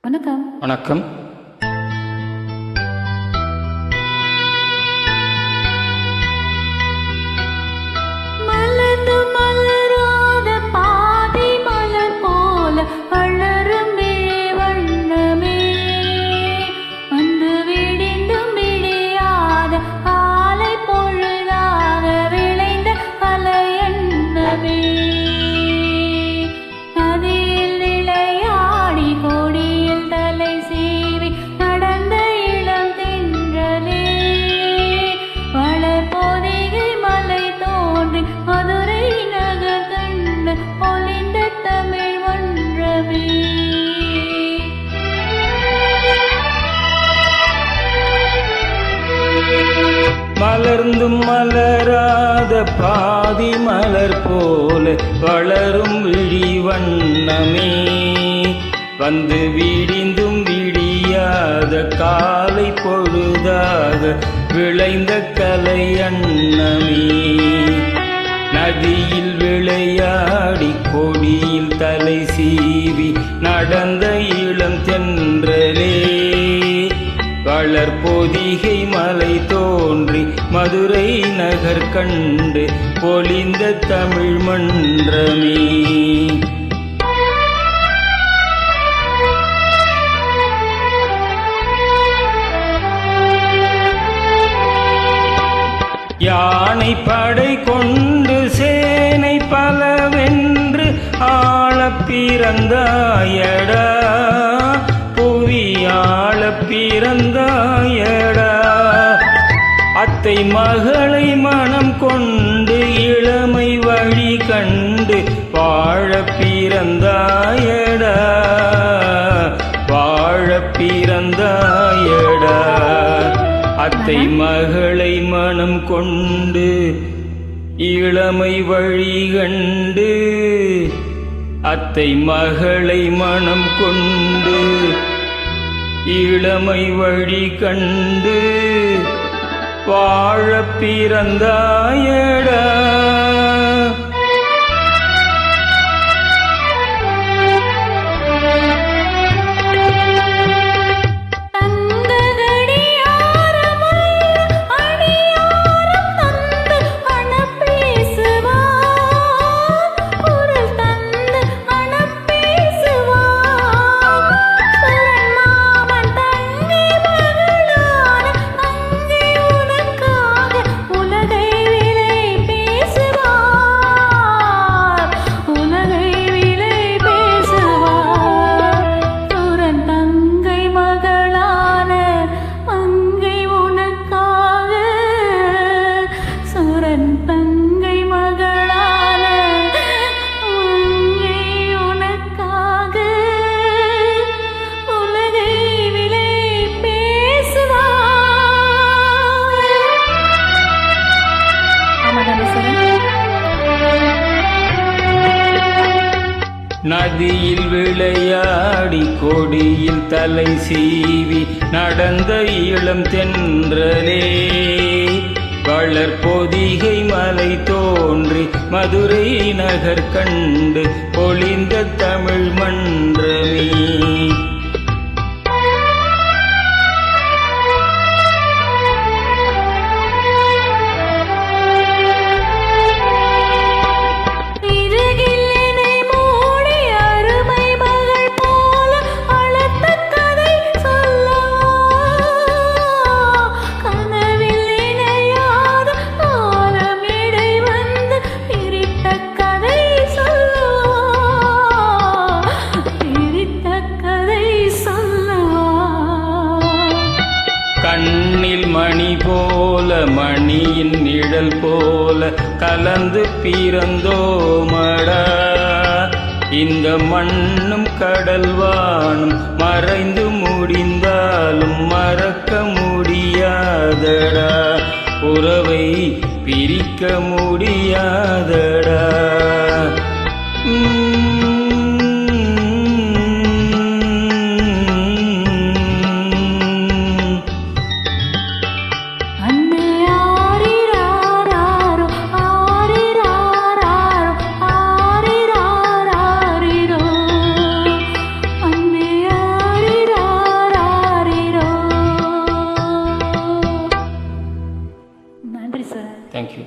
வணக்கம். வணக்கம். மலர்ந்து மலராத பாதி மலர் போல வளரும் வண்ணமே, வந்து விடிந்தும் விடியாத காலை பொழுதாக விளைந்த கலையன்னமே, நதியில் விளையாடி கொடியில் தலை சீவி நடந்த இளம் தென்றலே, வளர் பொதிகை மலை தோன்றி மதுரை நகர் கண்டு பொலிந்த தமிழ் ஒன்றமே. மலர்ந்தும் மலராத பாதி மலர் போல வளரும் விழி வண்ணமே, வந்து விடிந்தும் விடியாத காலை பொழுதாக விளைந்த கலை அன்னமே, நதியில் விளையாடி கொடியில் தலை சீவி நடந்த இளம் தென்றலே, வளர் பொதிகை மலை தோன்றி மதுரை நகர் கண்டு பொலிந்த தமிழ் மன்றமே. யானை படை கொண்டு சேனை பலவென்று ஆள பிறந்தாயடா, புவி ஆள பிறந்தாயடா, அத்தை மகளை மனம் கொண்டு இளமை வழி கண்டு வாழ பிறந்தாயடா, வாழ பிறந்தாயடா, அத்தை மகளை மனம் கொண்டு இளமை வழி கண்டு, அத்தை மகளை மனம் கொண்டு இளமை வழி கண்டு வாழ பிறந்தாயடா. நதியில் விளையாடி கொடியில் தலை சீவி நடந்த இளம் தென்றலே, வளர் பொதிகை மலை தோன்றி மதுரை நகர் கண்டு பொலிந்த தமிழ் மன்றமே. கண்ணில் மணி போல மணியின் நிழல் போல கலந்து பிறந்தோமடா, இந்த மண்ணும் கடல் வானும் மறைந்து முடிந்தாலும் மறக்க முடியாதடா, உறவை பிரிக்க முடியாதடா. அன்பே ஆரிராரோ சார். தேங்க்யூ.